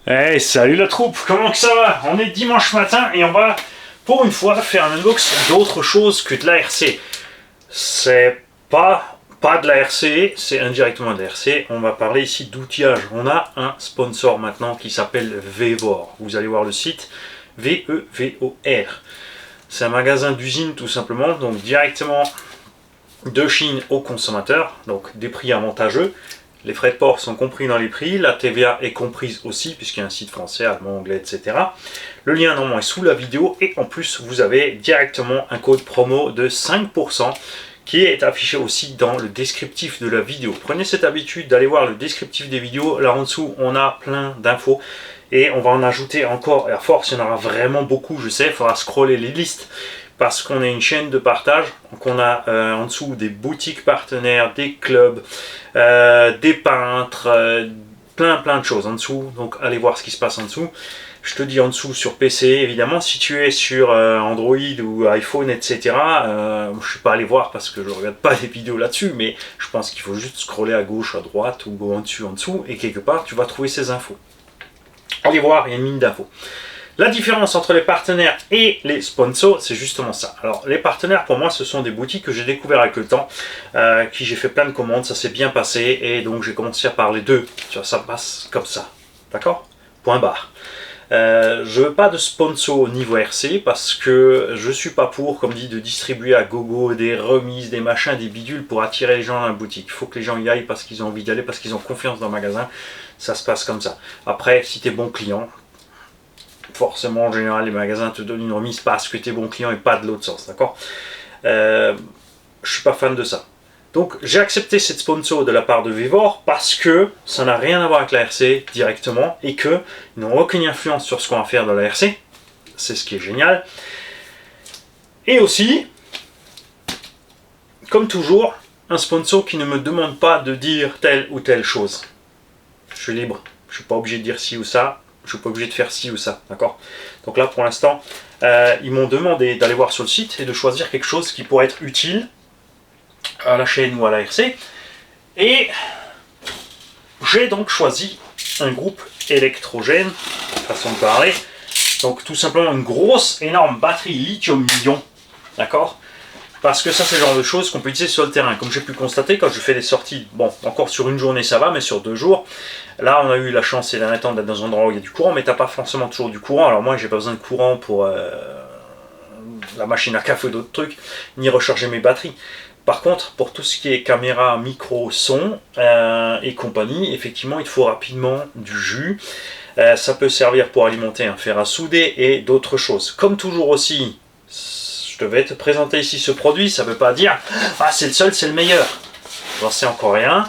Hey, salut la troupe, comment que ça va? On est dimanche matin et on va, pour une fois, faire un unbox d'autre chose que de la RC. C'est pas de la RC, c'est indirectement de la RC. On va parler ici d'outillage. On a un sponsor maintenant qui s'appelle Vevor. Vous allez voir le site, V-E-V-O-R. C'est un magasin d'usine tout simplement, donc directement de Chine au consommateur, donc des prix avantageux. Les frais de port sont compris dans les prix, la TVA est comprise aussi puisqu'il y a un site français, allemand, anglais, etc. Le lien normalement est sous la vidéo et en plus vous avez directement un code promo de 5% qui est affiché aussi dans le descriptif de la vidéo. Prenez cette habitude d'aller voir le descriptif des vidéos, là en dessous on a plein d'infos et on va en ajouter encore, et à force il y en aura vraiment beaucoup, je sais, il faudra scroller les listes parce qu'on est une chaîne de partage, donc on a en dessous des boutiques partenaires, des clubs, des peintres, plein de choses en dessous, donc allez voir ce qui se passe en dessous. Je te dis en dessous sur PC, évidemment, si tu es sur Android ou iPhone, etc. Je ne suis pas allé voir parce que je ne regarde pas les vidéos là-dessus, mais je pense qu'il faut juste scroller à gauche, à droite ou en dessous, et quelque part tu vas trouver ces infos. Allez voir, il y a une mine d'infos. La différence entre les partenaires et les sponsors, c'est justement ça. Alors, les partenaires, pour moi, ce sont des boutiques que j'ai découvert avec le temps, qui j'ai fait plein de commandes, ça s'est bien passé, et donc j'ai commencé à parler d'eux. Tu vois, ça passe comme ça. D'accord? Point barre. Je veux pas de sponsor au niveau RC parce que je suis pas pour, comme dit, de distribuer à gogo des remises, des machins, des bidules pour attirer les gens dans la boutique. Il faut que les gens y aillent parce qu'ils ont envie d'y aller, parce qu'ils ont confiance dans le magasin. Ça se passe comme ça. Après, si tu es bon client, forcément en général les magasins te donnent une remise parce que tu es bon client et pas de l'autre sens, d'accord? Je suis pas fan de ça. Donc j'ai accepté cette sponsor de la part de Vevor parce que ça n'a rien à voir avec la RC directement et qu'ils n'ont aucune influence sur ce qu'on va faire dans la RC. C'est ce qui est génial. Et aussi, comme toujours, un sponsor qui ne me demande pas de dire telle ou telle chose. Je suis libre, je suis pas obligé de dire ci ou ça. Je ne suis pas obligé de faire ci ou ça, d'accord? Donc là, pour l'instant, ils m'ont demandé d'aller voir sur le site et de choisir quelque chose qui pourrait être utile à la chaîne ou à la RC. Et j'ai donc choisi un groupe électrogène, façon de parler. Donc tout simplement une grosse, énorme batterie lithium-ion, d'accord? Parce que ça, c'est le genre de choses qu'on peut utiliser sur le terrain. Comme j'ai pu constater, quand je fais des sorties, bon, encore sur une journée ça va, mais sur 2 jours, là on a eu la chance et derniers temps d'être dans un endroit où il y a du courant, mais t'as pas forcément toujours du courant. Alors moi, j'ai pas besoin de courant pour la machine à café ou d'autres trucs, ni recharger mes batteries. Par contre, pour tout ce qui est caméra, micro, son et compagnie, effectivement, il faut rapidement du jus. Ça peut servir pour alimenter un fer à souder et d'autres choses. Comme toujours aussi, je devais te présenter ici ce produit, ça ne veut pas dire « Ah, c'est le seul, c'est le meilleur ». J'en sais encore rien.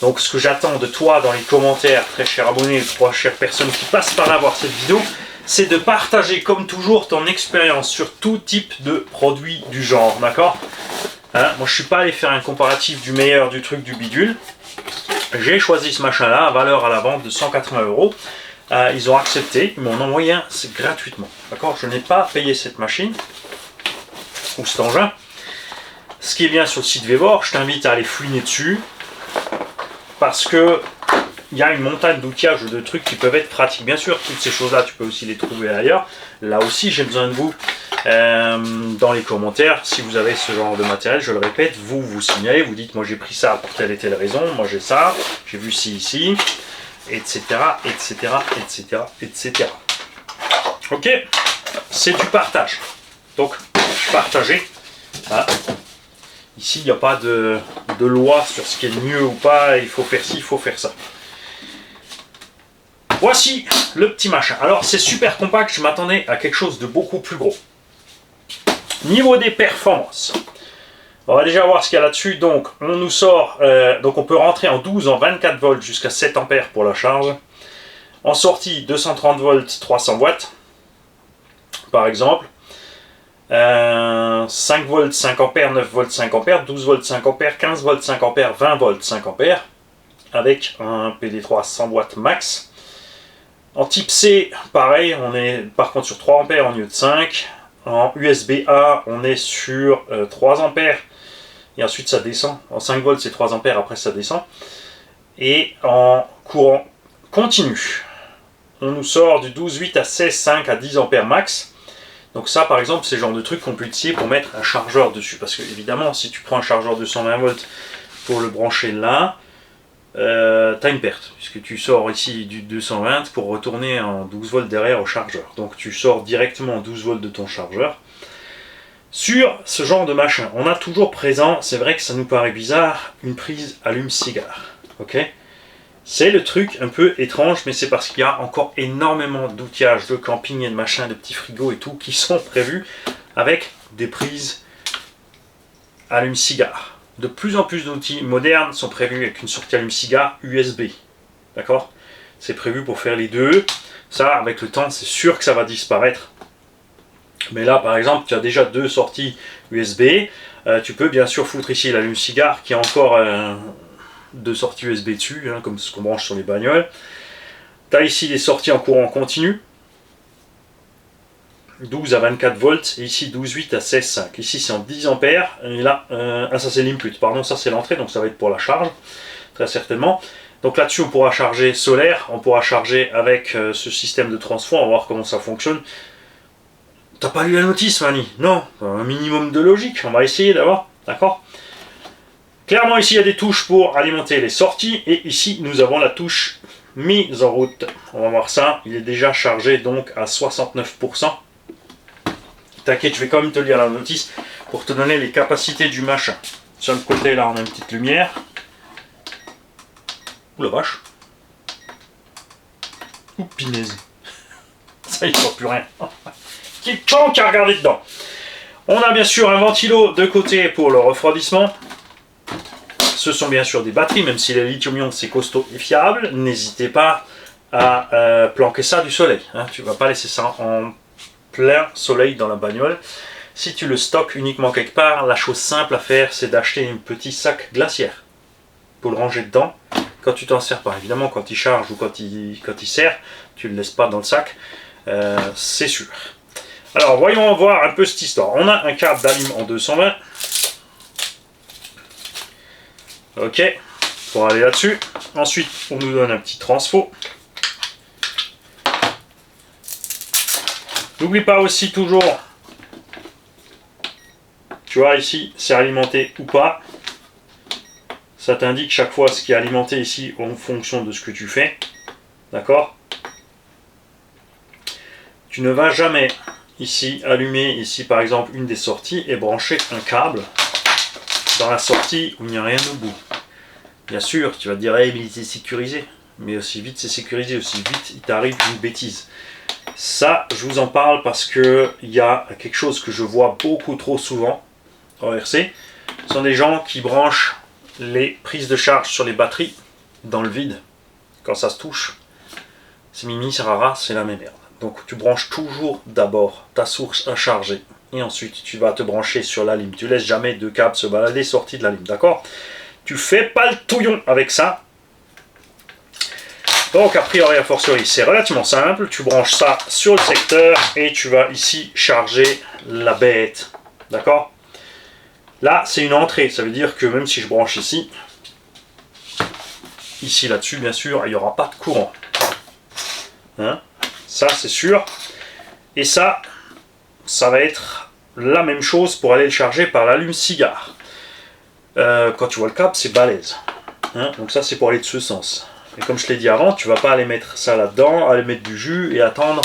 Donc ce que j'attends de toi dans les commentaires, très cher abonné, très chère personne qui passe par là voir cette vidéo, c'est de partager comme toujours ton expérience sur tout type de produit du genre, d'accord? Moi je ne suis pas allé faire un comparatif du meilleur, du truc, du bidule. J'ai choisi ce machin-là, à valeur à la vente de 180 €. Ils ont accepté, ils m'en ont envoyé un gratuitement, d'accord? Je n'ai pas payé cette machine ou cet engin. Ce qui est bien sur le site Vevor, je t'invite à aller fouiner dessus parce que il y a une montagne d'outillages de trucs qui peuvent être pratiques. Bien sûr, toutes ces choses-là, tu peux aussi les trouver ailleurs. Là aussi, j'ai besoin de vous dans les commentaires. Si vous avez ce genre de matériel, je le répète, vous signalez, vous dites, moi j'ai pris ça pour telle et telle raison, moi j'ai ça, j'ai vu ci ici, etc., etc., etc., etc. Ok, c'est du partage. Donc, partager. Hein. Ici, il n'y a pas de loi sur ce qui est mieux ou pas, il faut faire ci, il faut faire ça. Voici le petit machin. Alors, c'est super compact, je m'attendais à quelque chose de beaucoup plus gros. Niveau des performances, on va déjà voir ce qu'il y a là-dessus. Donc, on nous sort, donc on peut rentrer en 12, en 24 volts jusqu'à 7 ampères pour la charge. En sortie, 230 volts, 300 watts, par exemple. 5 volts 5 ampères, 9 volts 5 ampères, 12 volts 5 ampères, 15 volts 5 ampères, 20 volts 5 ampères avec un PD3 100 watts max. En type C, pareil, on est par contre sur 3 ampères au lieu de 5. En USB-A, on est sur 3 ampères et ensuite ça descend. En 5 volts, c'est 3 ampères, après ça descend. Et en courant continu, on nous sort du 12,8 à 16,5 à 10 ampères max. Donc ça par exemple c'est le genre de truc qu'on peut utiliser pour mettre un chargeur dessus. Parce que évidemment si tu prends un chargeur de 120 volts pour le brancher là, tu as une perte. Puisque tu sors ici du 220 pour retourner en 12 volts derrière au chargeur. Donc tu sors directement en 12 volts de ton chargeur. Sur ce genre de machin, on a toujours présent, c'est vrai que ça nous paraît bizarre, une prise allume-cigare. Ok ? C'est le truc un peu étrange, mais c'est parce qu'il y a encore énormément d'outillages de camping et de machins, de petits frigos et tout, qui sont prévus avec des prises allume-cigare. De plus en plus d'outils modernes sont prévus avec une sortie allume-cigare USB. D'accord ? C'est prévu pour faire les deux. Ça, avec le temps, c'est sûr que ça va disparaître. Mais là, par exemple, tu as déjà deux sorties USB. Tu peux bien sûr foutre ici l'allume-cigare qui a encore deux sorties USB dessus, hein, comme ce qu'on branche sur les bagnoles. Tu as ici des sorties en courant continu. 12 à 24 volts. Et ici 12,8 à 16,5. Ici, c'est en 10 ampères. Et là, ça c'est l'input. Pardon, ça c'est l'entrée. Donc ça va être pour la charge. Très certainement. Donc là-dessus, on pourra charger solaire. On pourra charger avec ce système de transfo. On va voir comment ça fonctionne. T'as pas lu la notice, Fanny? Non, un minimum de logique, on va essayer d'avoir, d'accord? Clairement, ici, il y a des touches pour alimenter les sorties, et ici, nous avons la touche mise en route. On va voir ça, il est déjà chargé donc à 69%. T'inquiète, je vais quand même te lire la notice pour te donner les capacités du machin. Sur le côté, là, on a une petite lumière. Ouh la vache. Ouh, pinaise. Ça, il ne voit plus rien. Qui a regardé dedans. On a bien sûr un ventilo de côté pour le refroidissement. Ce sont bien sûr des batteries, même si les lithium-ion c'est costaud et fiable. N'hésitez pas à planquer ça du soleil. Hein. Tu ne vas pas laisser ça en plein soleil dans la bagnole. Si tu le stockes uniquement quelque part, la chose simple à faire, c'est d'acheter un petit sac glaciaire pour le ranger dedans. Quand tu t'en sers pas, évidemment, quand il charge ou quand il sert, tu ne le laisses pas dans le sac. C'est sûr. Alors, voyons voir un peu cette histoire. On a un câble d'allume en 220. Ok, pour aller là-dessus. Ensuite, on nous donne un petit transfo. N'oublie pas aussi toujours, tu vois ici, c'est alimenté ou pas. Ça t'indique chaque fois ce qui est alimenté ici en fonction de ce que tu fais. D'accord ? Tu ne vas jamais ici allumer ici par exemple une des sorties et brancher un câble dans la sortie où il n'y a rien au bout. Bien sûr, tu vas te dire hey, mais c'est sécurisé. Mais aussi vite c'est sécurisé, aussi vite il t'arrive une bêtise. Ça, je vous en parle parce que il y a quelque chose que je vois beaucoup trop souvent en RC. Ce sont des gens qui branchent les prises de charge sur les batteries dans le vide. Quand ça se touche, c'est mimi, c'est rara, c'est la même merde. Donc tu branches toujours d'abord ta source à charger et ensuite tu vas te brancher sur la lime. Tu laisses jamais deux câbles se balader sortis de la lime, d'accord? Tu fais pas le touillon avec ça. Donc a priori a fortiori c'est relativement simple. Tu branches ça sur le secteur et tu vas ici charger la bête, d'accord? Là c'est une entrée, ça veut dire que même si je branche ici là-dessus bien sûr, il n'y aura pas de courant. Hein? Ça c'est sûr. Et ça va être la même chose pour aller le charger par l'allume-cigare. Quand tu vois le câble, c'est balèze. Hein? Donc ça c'est pour aller de ce sens. Et comme je l'ai dit avant, tu vas pas aller mettre ça là-dedans, aller mettre du jus et attendre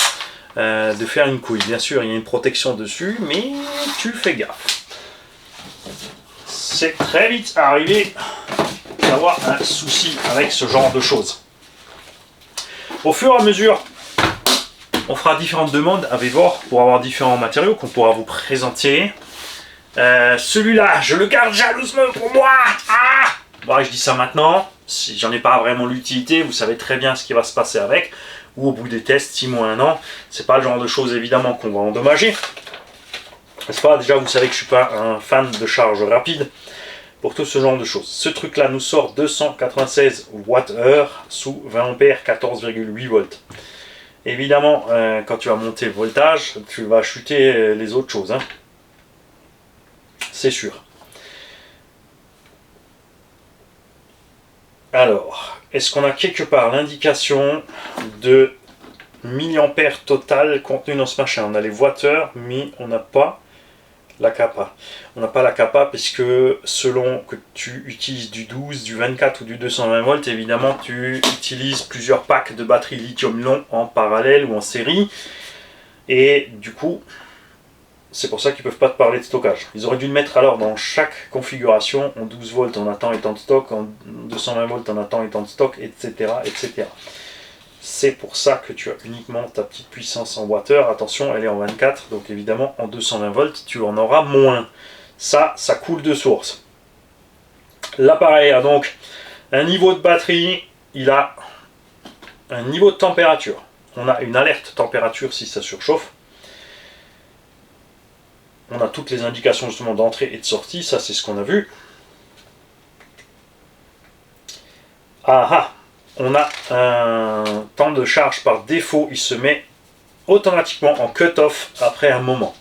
de faire une couille. Bien sûr, il y a une protection dessus, mais tu fais gaffe. C'est très vite arrivé d'avoir un souci avec ce genre de choses. Au fur et à mesure, on fera différentes demandes à Vevor pour avoir différents matériaux qu'on pourra vous présenter. Celui-là, je le garde jalousement pour moi. Ah bon, je dis ça maintenant. Si j'en ai pas vraiment l'utilité, vous savez très bien ce qui va se passer avec. Ou au bout des tests, 6 mois, 1 an. C'est pas le genre de choses évidemment qu'on va endommager. N'est-ce pas? Déjà, vous savez que je suis pas un fan de charge rapide pour tout ce genre de choses. Ce truc-là nous sort 296 Wh sous 20 ampères, 14,8 volts. Évidemment, quand tu vas monter le voltage, tu vas chuter les autres choses. Hein. C'est sûr. Alors, est-ce qu'on a quelque part l'indication de milliampères total contenu dans ce machin. On a les watteurs, mais on n'a pas la capa. On n'a pas la capa puisque selon que tu utilises du 12, du 24 ou du 220 volts, évidemment tu utilises plusieurs packs de batterie lithium-ion en parallèle ou en série. Et du coup, c'est pour ça qu'ils ne peuvent pas te parler de stockage. Ils auraient dû le mettre alors dans chaque configuration, en 12 volts en a tant et tant de stock, en 220 volts en a tant et tant de stock, etc. etc. C'est pour ça que tu as uniquement ta petite puissance en wattheure. Attention, elle est en 24, donc évidemment en 220 volts, tu en auras moins. Ça coule de source. L'appareil a donc un niveau de batterie, il a un niveau de température. On a une alerte température si ça surchauffe. On a toutes les indications justement d'entrée et de sortie, ça c'est ce qu'on a vu. On a un temps de charge par défaut, il se met automatiquement en cut-off après un moment.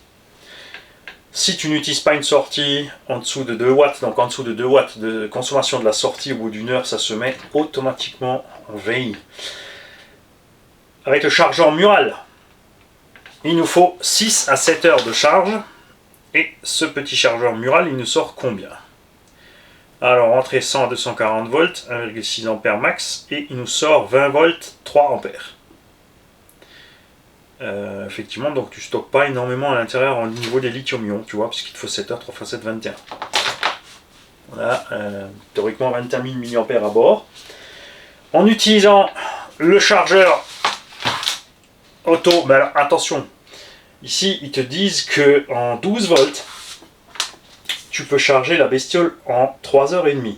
Si tu n'utilises pas une sortie en dessous de 2 watts, donc en dessous de 2 watts de consommation de la sortie au bout d'une heure, ça se met automatiquement en veille. Avec le chargeur mural, il nous faut 6 à 7 heures de charge. Et ce petit chargeur mural, il nous sort combien? Alors, entrée 100 à 240 volts, 1,6 ampères max, et il nous sort 20 volts, 3 ampères. Effectivement, donc tu stockes pas énormément à l'intérieur au niveau des lithium-ion, tu vois, puisqu'il te faut 7 heures, 3 x 7, 21. Voilà, théoriquement 21 000 mAh à bord. En utilisant le chargeur auto, mais alors attention, ici ils te disent que en 12 volts, tu peux charger la bestiole en 3h30.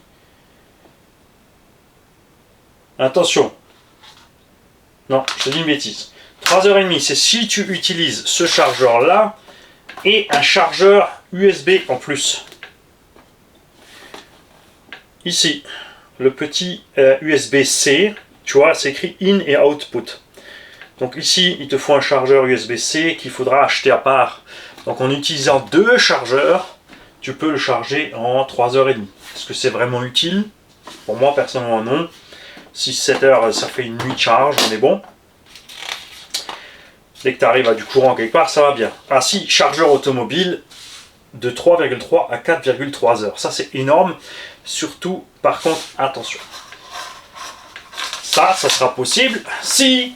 Attention. Non, je te dis une bêtise. 3h30, c'est si tu utilises ce chargeur-là et un chargeur USB en plus. Ici, le petit USB-C, tu vois, c'est écrit in et output. Donc ici, il te faut un chargeur USB-C qu'il faudra acheter à part. Donc en utilisant deux chargeurs, tu peux le charger en 3h30. Est-ce que c'est vraiment utile? Pour moi, personnellement, non. 6-7 heures, ça fait une nuit de charge, on est bon. Dès que tu arrives à du courant quelque part, ça va bien. Ah si, chargeur automobile de 3,3 à 4,3 heures. Ça, c'est énorme. Surtout, par contre, attention. Ça sera possible si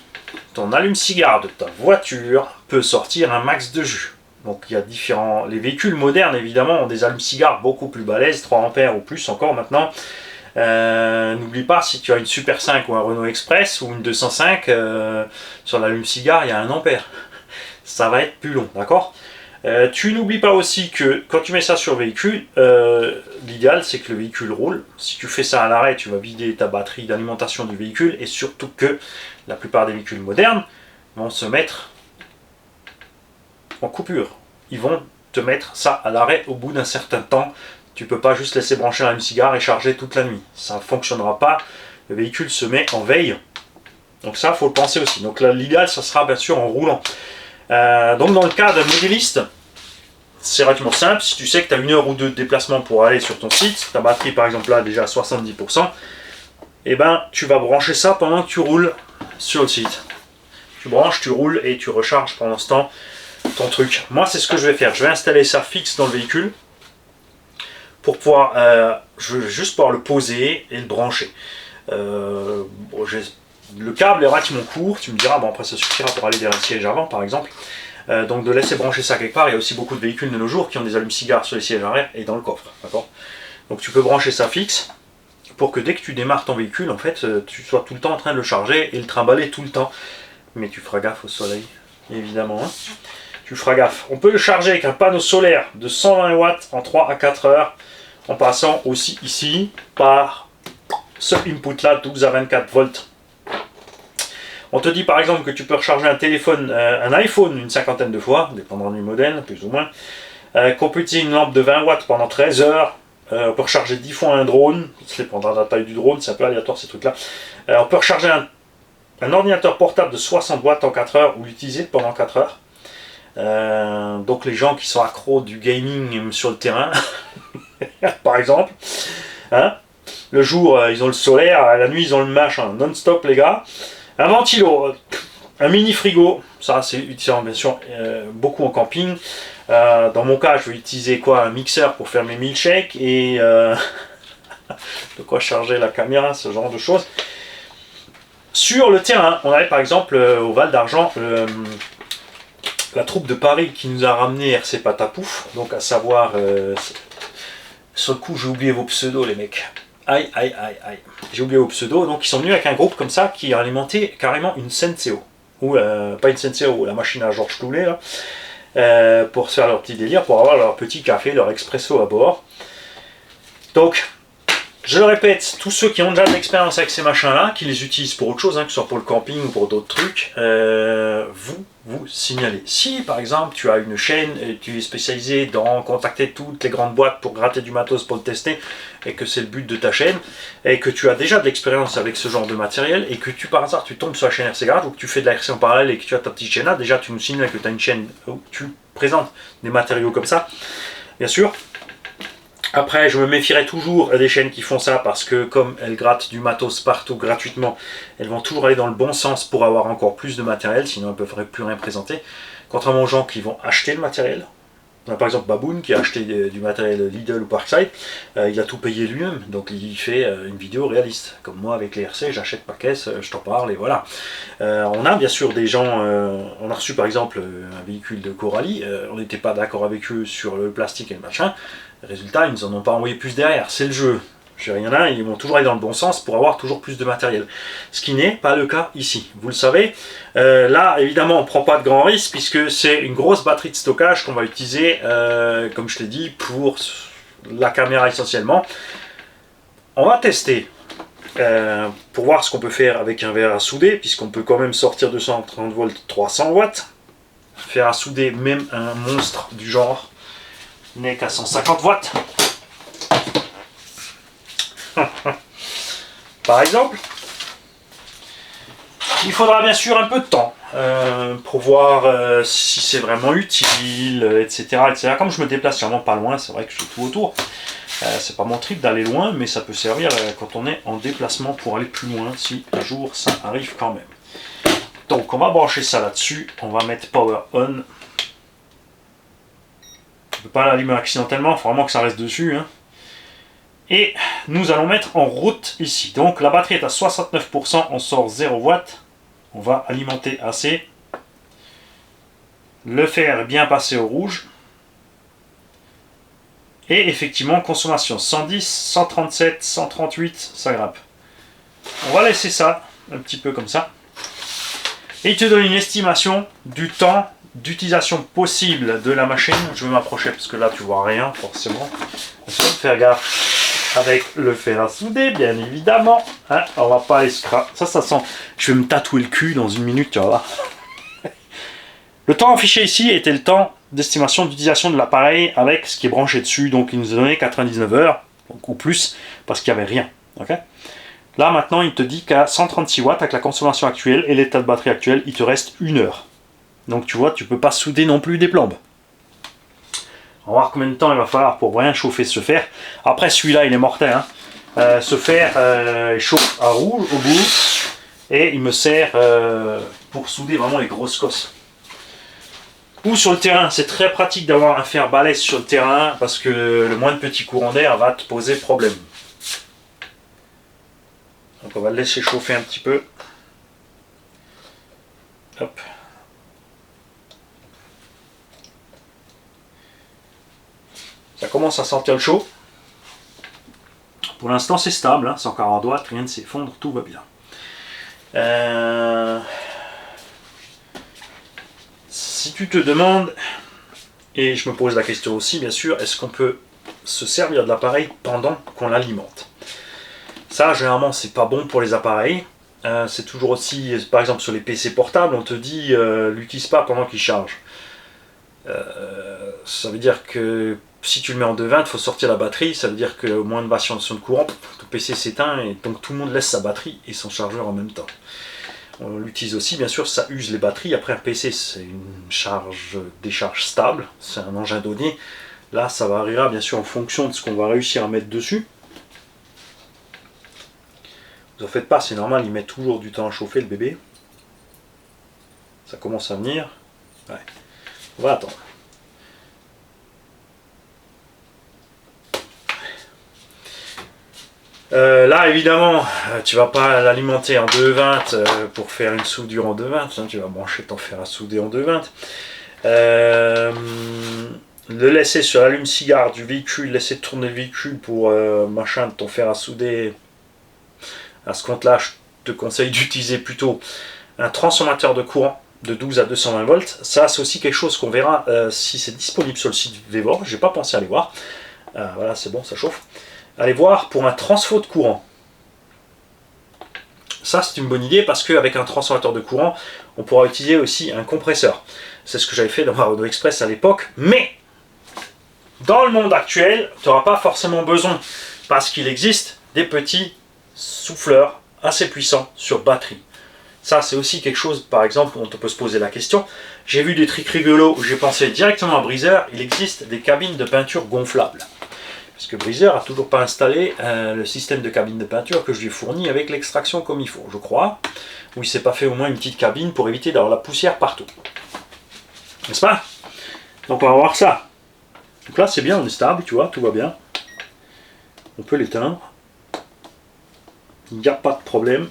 ton allume-cigare de ta voiture peut sortir un max de jus. Donc il y a différents... Les véhicules modernes évidemment ont des allumes-cigares beaucoup plus balèzes, 3 ampères ou plus encore maintenant. N'oublie pas, si tu as une Super 5 ou un Renault Express ou une 205, sur l'allume-cigare il y a 1 ampère. Ça va être plus long, d'accord? Tu n'oublies pas aussi que quand tu mets ça sur le véhicule, l'idéal c'est que le véhicule roule. Si tu fais ça à l'arrêt, tu vas vider ta batterie d'alimentation du véhicule, et surtout que la plupart des véhicules modernes vont se mettre en coupure. Ils vont te mettre ça à l'arrêt au bout d'un certain temps. Tu peux pas juste laisser brancher un cigare et charger toute la nuit. Ça ne fonctionnera pas. Le véhicule se met en veille. Donc ça, il faut le penser aussi. Donc l'idéal, ça sera bien sûr en roulant. Donc dans le cas d'un modéliste, c'est relativement simple. Si tu sais que tu as 1 heure ou 2 de déplacement pour aller sur ton site, ta batterie par exemple là déjà à 70%, et ben tu vas brancher ça pendant que tu roules sur le site. Tu branches, tu roules et tu recharges pendant ce temps ton truc. Moi c'est ce que je vais faire. Je vais installer ça fixe dans le véhicule pour pouvoir, je vais juste pouvoir le poser et le brancher. Le câble est relativement court, tu me diras, bon après ça suffira pour aller derrière le siège avant par exemple. Donc de laisser brancher ça quelque part. Il y a aussi beaucoup de véhicules de nos jours qui ont des allumes-cigares sur les sièges arrière et dans le coffre, d'accord. Donc tu peux brancher ça fixe pour que dès que tu démarres ton véhicule, en fait, tu sois tout le temps en train de le charger et le trimballer tout le temps. Mais tu feras gaffe au soleil, évidemment. Hein. Tu feras gaffe. On peut le charger avec un panneau solaire de 120 watts en 3 à 4 heures, en passant aussi ici par ce input là, 12 à 24 volts. On te dit par exemple que tu peux recharger un téléphone, un iPhone une 50aine de fois, dépendant du modèle, plus ou moins. Qu'on peut utiliser une lampe de 20 watts pendant 13 heures. On peut recharger 10 fois un drone, ça dépendra de la taille du drone, c'est un peu aléatoire ces trucs là. On peut recharger un ordinateur portable de 60 watts en 4 heures ou l'utiliser pendant 4 heures. Donc les gens qui sont accros du gaming sur le terrain, par exemple, hein, le jour ils ont le solaire, la nuit ils ont le machin, non-stop les gars. Un ventilo, Un mini frigo, ça c'est utilisé bien sûr beaucoup en camping. Dans mon cas, je vais utiliser quoi? Un mixeur pour faire mes milkshakes et de quoi charger la caméra, ce genre de choses. Sur le terrain, on avait par exemple au Val d'Argent la troupe de Paris qui nous a ramené RC Patapouf, donc à savoir, sur le coup j'ai oublié vos pseudos les mecs, aïe aïe aïe aïe, j'ai oublié vos pseudos, donc ils sont venus avec un groupe comme ça qui a alimenté carrément une Senseo, ou pas une Senseo, la machine à Georges Clooney là, pour se faire leur petit délire, pour avoir leur petit café, leur expresso à bord. Donc, je le répète, tous ceux qui ont déjà de l'expérience avec ces machins-là, qui les utilisent pour autre chose, que ce soit pour le camping ou pour d'autres trucs, vous signalez. Si par exemple tu as une chaîne et tu es spécialisé dans contacter toutes les grandes boîtes pour gratter du matos pour le tester, et que c'est le but de ta chaîne, et que tu as déjà de l'expérience avec ce genre de matériel, et que tu par hasard tu tombes sur la chaîne RC Garage, ou que tu fais de la RC en parallèle et que tu as ta petite chaîne là, déjà tu nous signales que tu as une chaîne où tu présentes des matériaux comme ça, bien sûr. Après, je me méfierai toujours des chaînes qui font ça parce que comme elles grattent du matos partout gratuitement, elles vont toujours aller dans le bon sens pour avoir encore plus de matériel, sinon elles ne peuvent plus rien présenter. Contrairement aux gens qui vont acheter le matériel. On a par exemple Baboon qui a acheté du matériel Lidl ou Parkside, il a tout payé lui-même, donc il fait une vidéo réaliste. Comme moi avec les RC, j'achète pas caisse, je t'en parle et voilà. On a bien sûr des gens, on a reçu par exemple un véhicule de Coralie, on n'était pas d'accord avec eux sur le plastique et le machin. Résultat, ils nous en ont pas envoyé plus derrière, c'est le jeu. Il y en a, ils vont toujours aller dans le bon sens pour avoir toujours plus de matériel. Ce qui n'est pas le cas ici, vous le savez. Là, évidemment, on ne prend pas de grands risques puisque c'est une grosse batterie de stockage qu'on va utiliser, comme je l'ai dit, pour la caméra essentiellement. On va tester pour voir ce qu'on peut faire avec un verre à souder, puisqu'on peut quand même sortir de 130 volts, 300 watts. Faire à souder même un monstre du genre n'est qu'à 150 watts. Par exemple, il faudra bien sûr un peu de temps pour voir si c'est vraiment utile, etc., etc. Comme je me déplace vraiment pas loin, c'est vrai que je fais tout autour. C'est pas mon trip d'aller loin, mais ça peut servir quand on est en déplacement pour aller plus loin, si un jour ça arrive quand même. Donc on va brancher ça là-dessus, on va mettre Power On. Je ne peux pas l'allumer accidentellement, il faut vraiment que ça reste dessus. Hein. Et nous allons mettre en route ici. Donc la batterie est à 69%, on sort 0 watts. On va alimenter assez. Le fer est bien passé au rouge. Et effectivement, consommation 110, 137, 138, ça grimpe. On va laisser ça un petit peu comme ça. Et il te donne une estimation du temps d'utilisation possible de la machine. Je vais m'approcher parce que là tu vois rien forcément. Il faut faire gaffe avec le fer à souder, bien évidemment. Hein, on va pas ça sent. Je vais me tatouer le cul dans une minute, tu vas voir. Le temps affiché ici était le temps d'estimation d'utilisation de l'appareil avec ce qui est branché dessus. Donc il nous a donné 99 heures, donc, ou plus, parce qu'il n'y avait rien. Okay, là maintenant il te dit qu'à 136 watts avec la consommation actuelle et l'état de batterie actuel, il te reste 1 heure. Donc tu vois, tu peux pas souder non plus des plombes. On va voir combien de temps il va falloir pour bien chauffer ce fer. Après celui-là il est mortel. Hein. Ce fer il chauffe à rouge au bout et il me sert pour souder vraiment les grosses cosses. Ou sur le terrain, c'est très pratique d'avoir un fer balèze sur le terrain parce que le moins de petits courants d'air va te poser problème. Donc on va le laisser chauffer un petit peu. Hop. Ça commence à sentir le chaud. Pour l'instant c'est stable, hein, c'est encore en droite, rien ne s'effondre, tout va bien. Si tu te demandes, et je me pose la question aussi bien sûr, est-ce qu'on peut se servir de l'appareil pendant qu'on l'alimente? Ça généralement c'est pas bon pour les appareils. C'est toujours aussi, par exemple sur les PC portables, on te dit l'utilise pas pendant qu'il charge. Ça veut dire que si tu le mets en 220, il faut sortir la batterie, ça veut dire que au moins de vacillation de courant, ton PC s'éteint et donc tout le monde laisse sa batterie et son chargeur en même temps. On l'utilise aussi, bien sûr, ça use les batteries. Après un PC, c'est une décharge stable, c'est un engin donné. Là, ça variera bien sûr en fonction de ce qu'on va réussir à mettre dessus. Vous en faites pas, c'est normal, il met toujours du temps à chauffer le bébé. Ça commence à venir. Ouais. On va attendre. Là, évidemment, tu vas pas l'alimenter en 220 pour faire une soudure en 220. Hein, tu vas brancher ton fer à souder en 220. Le laisser sur l'allume-cigare du véhicule, laisser tourner le véhicule pour machin de ton fer à souder. À ce compte-là, je te conseille d'utiliser plutôt un transformateur de courant de 12 à 220 volts. Ça, c'est aussi quelque chose qu'on verra si c'est disponible sur le site Vevor. J'ai pas pensé à aller voir. Voilà, c'est bon, ça chauffe. Allez voir pour un transfo de courant. Ça, c'est une bonne idée parce qu'avec un transformateur de courant, on pourra utiliser aussi un compresseur. C'est ce que j'avais fait dans ma Rodo Express à l'époque. Mais dans le monde actuel, tu n'auras pas forcément besoin parce qu'il existe des petits souffleurs assez puissants sur batterie. Ça, c'est aussi quelque chose, par exemple, où on peut se poser la question. J'ai vu des trucs rigolos où j'ai pensé directement à Breezer. Il existe des cabines de peinture gonflables. Parce que Breezer n'a toujours pas installé le système de cabine de peinture que je lui ai fourni avec l'extraction comme il faut, je crois. Ou il ne s'est pas fait au moins une petite cabine pour éviter d'avoir la poussière partout. N'est-ce pas? Donc on va voir ça. Donc là c'est bien, on est stable, tu vois, tout va bien. On peut l'éteindre. Il n'y a pas de problème.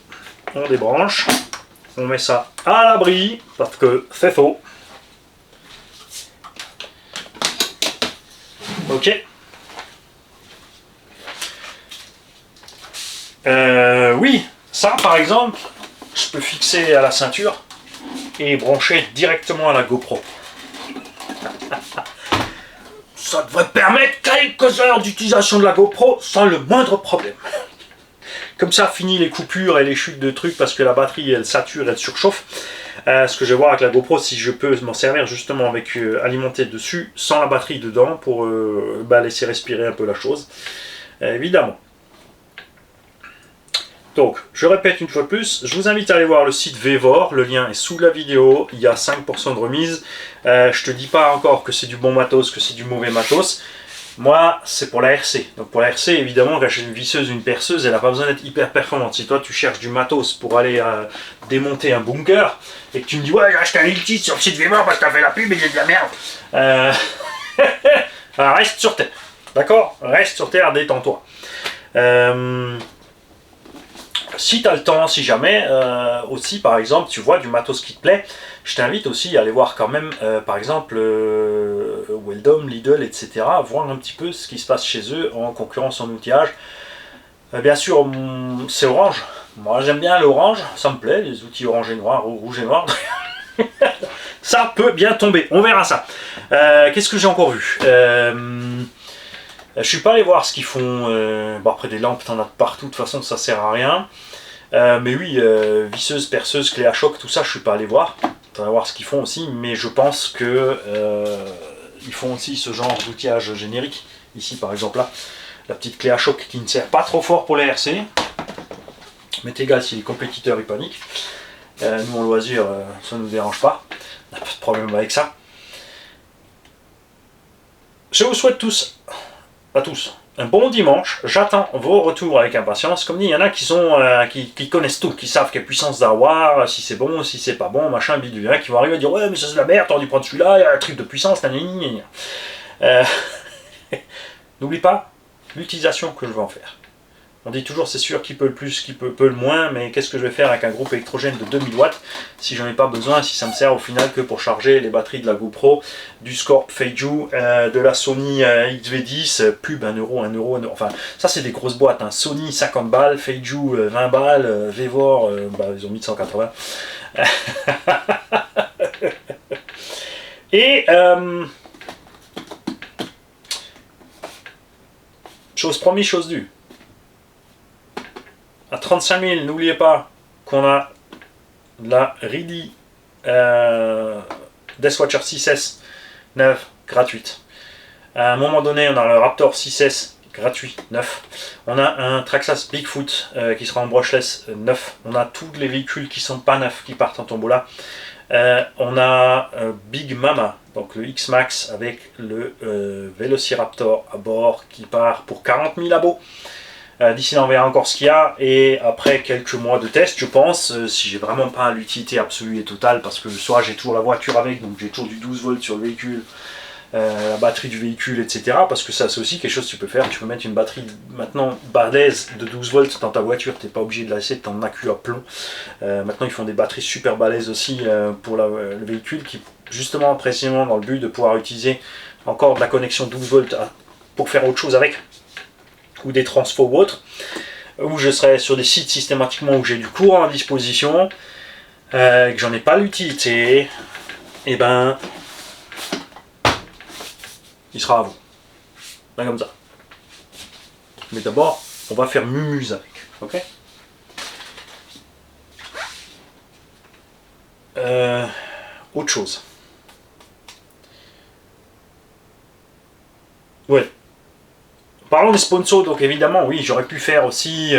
On débranche. On met ça à l'abri parce que c'est faux. Ok. Oui, ça par exemple, je peux fixer à la ceinture et brancher directement à la GoPro. Ça devrait permettre quelques heures d'utilisation de la GoPro sans le moindre problème. Comme ça, fini les coupures et les chutes de trucs parce que la batterie elle sature, elle surchauffe. Ce que je vais voir avec la GoPro, si je peux m'en servir justement avec alimenter dessus sans la batterie dedans pour laisser respirer un peu la chose. Évidemment. Donc, je répète une fois de plus, je vous invite à aller voir le site Vevor, le lien est sous la vidéo, il y a 5% de remise. Je te dis pas encore que c'est du bon matos, que c'est du mauvais matos. Moi, c'est pour la RC. Donc pour la RC, évidemment, quand j'ai une visseuse, une perceuse, elle n'a pas besoin d'être hyper performante. Si toi, tu cherches du matos pour aller démonter un bunker, et que tu me dis, ouais, j'ai acheté un Iltis sur le site Vevor parce que t'as fait la pub et j'ai de la merde. Alors, reste sur terre. D'accord? Reste sur terre, détends-toi. Si tu as le temps, si jamais, aussi par exemple, tu vois du matos qui te plaît, je t'invite aussi à aller voir quand même, par exemple, Weldom, Lidl, etc., voir un petit peu ce qui se passe chez eux en concurrence en outillage. Bien sûr, c'est orange. Moi j'aime bien l'orange, ça me plaît, les outils orange et noir, ou rouge et noir. Ça peut bien tomber, on verra ça. Qu'est-ce que j'ai encore vu? Je suis pas allé voir ce qu'ils font. Bon, après des lampes, t'en as de partout, de toute façon ça sert à rien. Mais oui, visseuse, perceuse, clé à choc, tout ça, je suis pas allé voir. On va voir ce qu'ils font aussi, mais je pense que ils font aussi ce genre d'outillage générique. Ici par exemple là, la petite clé à choc qui ne sert pas trop fort pour les RC. Mais c'est égal si les compétiteurs ils paniquent. Nous en loisir, ça ne nous dérange pas. On n'a pas de problème avec ça. Je vous souhaite tous, à tous, un bon dimanche. J'attends vos retours avec impatience. Comme dit, il y en a qui sont qui connaissent tout, qui savent quelle puissance d'avoir, si c'est bon, si c'est pas bon, machin, bidule. Il y en a qui vont arriver à dire ouais mais ça c'est de la merde, t'aurais dû prendre celui-là, il y a un truc de puissance, N'oublie pas l'utilisation que je vais en faire. On dit toujours c'est sûr qui peut le plus, qui peut le moins, mais qu'est-ce que je vais faire avec un groupe électrogène de 2000 watts si j'en ai pas besoin, si ça me sert au final que pour charger les batteries de la GoPro, du Scorp Feiju, de la Sony XV10, pub 1 euro, enfin ça c'est des grosses boîtes, hein. Sony 50 balles, Feiju 20 balles, Vevor, ils ont mis 180. Et chose promise, chose due. À 35 000, n'oubliez pas qu'on a la Ridley Deathwatcher 6S 9 gratuite. À un moment donné, on a le Raptor 6S gratuit 9. On a un Traxxas Bigfoot qui sera en brushless 9. On a tous les véhicules qui sont pas neufs qui partent en tombola. On a Big Mama, donc le X-Max avec le Velociraptor à bord qui part pour 40 000 abos. D'ici là, on verra encore ce qu'il y a. Et après quelques mois de test, je pense, si j'ai vraiment pas l'utilité absolue et totale, parce que soit j'ai toujours la voiture avec, donc j'ai toujours du 12 volts sur le véhicule, la batterie du véhicule, etc. Parce que ça, c'est aussi quelque chose que tu peux faire. Tu peux mettre une batterie maintenant balèze de 12 volts dans ta voiture. Tu n'es pas obligé de la laisser de ton accu à plomb. Maintenant, ils font des batteries super balèzes aussi pour le véhicule, qui justement, précisément dans le but de pouvoir utiliser encore de la connexion 12 volts pour faire autre chose avec, ou des transfos ou autres, où je serai sur des sites systématiquement où j'ai du courant à disposition, que j'en ai pas l'utilité, et ben il sera à vous. Ben comme ça. Mais d'abord, on va faire mumuse avec. Ok. Autre chose. Ouais. Parlons des sponsors, donc évidemment, oui, j'aurais pu faire aussi,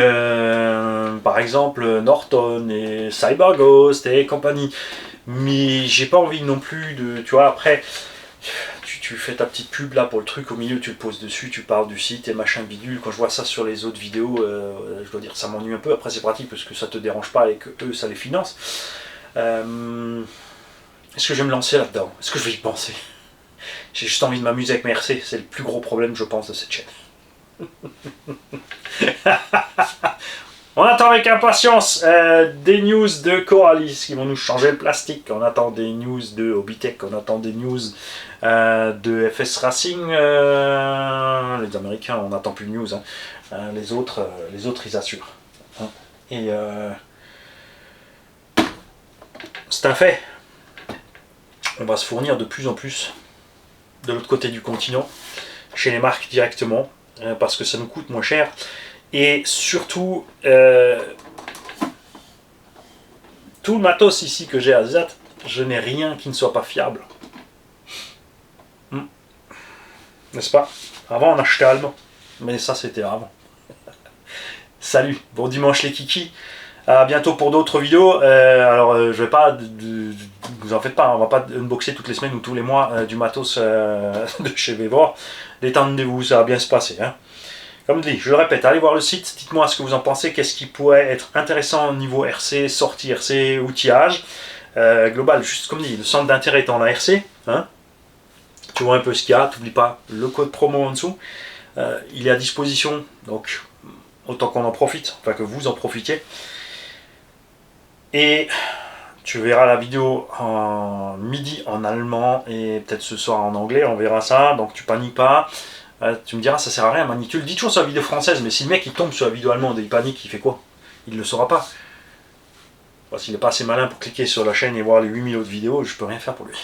par exemple, Norton et CyberGhost et compagnie. Mais j'ai pas envie non plus de. Tu vois, après, tu fais ta petite pub là pour le truc, au milieu tu le poses dessus, tu parles du site et machin bidule. Quand je vois ça sur les autres vidéos, je dois dire, ça m'ennuie un peu. Après, c'est pratique parce que ça te dérange pas et que eux, ça les finance. Est-ce que je vais me lancer là-dedans? Est-ce que je vais y penser? J'ai juste envie de m'amuser avec mes RC, c'est le plus gros problème, je pense, de cette chaîne. On attend avec impatience des news de Coralis qui vont nous changer le plastique. On attend des news de Hobbytech, on attend des news de FS Racing. Les Américains, on n'attend plus de news. Hein. Les autres, ils assurent. Hein. Et c'est un fait. On va se fournir de plus en plus de l'autre côté du continent, chez les marques directement, parce que ça nous coûte moins cher. Et surtout, tout le matos ici que j'ai à Zat, je n'ai rien qui ne soit pas fiable. N'est-ce pas? Avant on achetait allemand, mais ça c'était avant. Salut, bon dimanche les kikis. À bientôt pour d'autres vidéos. Alors je vais pas, vous en faites pas, on va pas unboxer toutes les semaines ou tous les mois du matos de chez Vevor. Détendez-vous, ça va bien se passer. Hein. Comme dit, je le répète, allez voir le site, dites-moi ce que vous en pensez, qu'est-ce qui pourrait être intéressant au niveau RC, sortie RC, outillage. Global, juste comme dit, le centre d'intérêt étant la RC. Hein. Tu vois un peu ce qu'il y a, t'oublie pas le code promo en dessous. Il est à disposition, donc autant qu'on en profite, enfin que vous en profitiez. Et tu verras la vidéo en midi en allemand et peut-être ce soir en anglais, on verra ça, donc tu paniques pas. Tu me diras, ça sert à rien, Mani. Tu le dis toujours sur la vidéo française, mais si le mec il tombe sur la vidéo allemande et il panique, il fait quoi? Il ne le saura pas. S'il n'est pas assez malin pour cliquer sur la chaîne et voir les 8000 autres vidéos, je peux rien faire pour lui.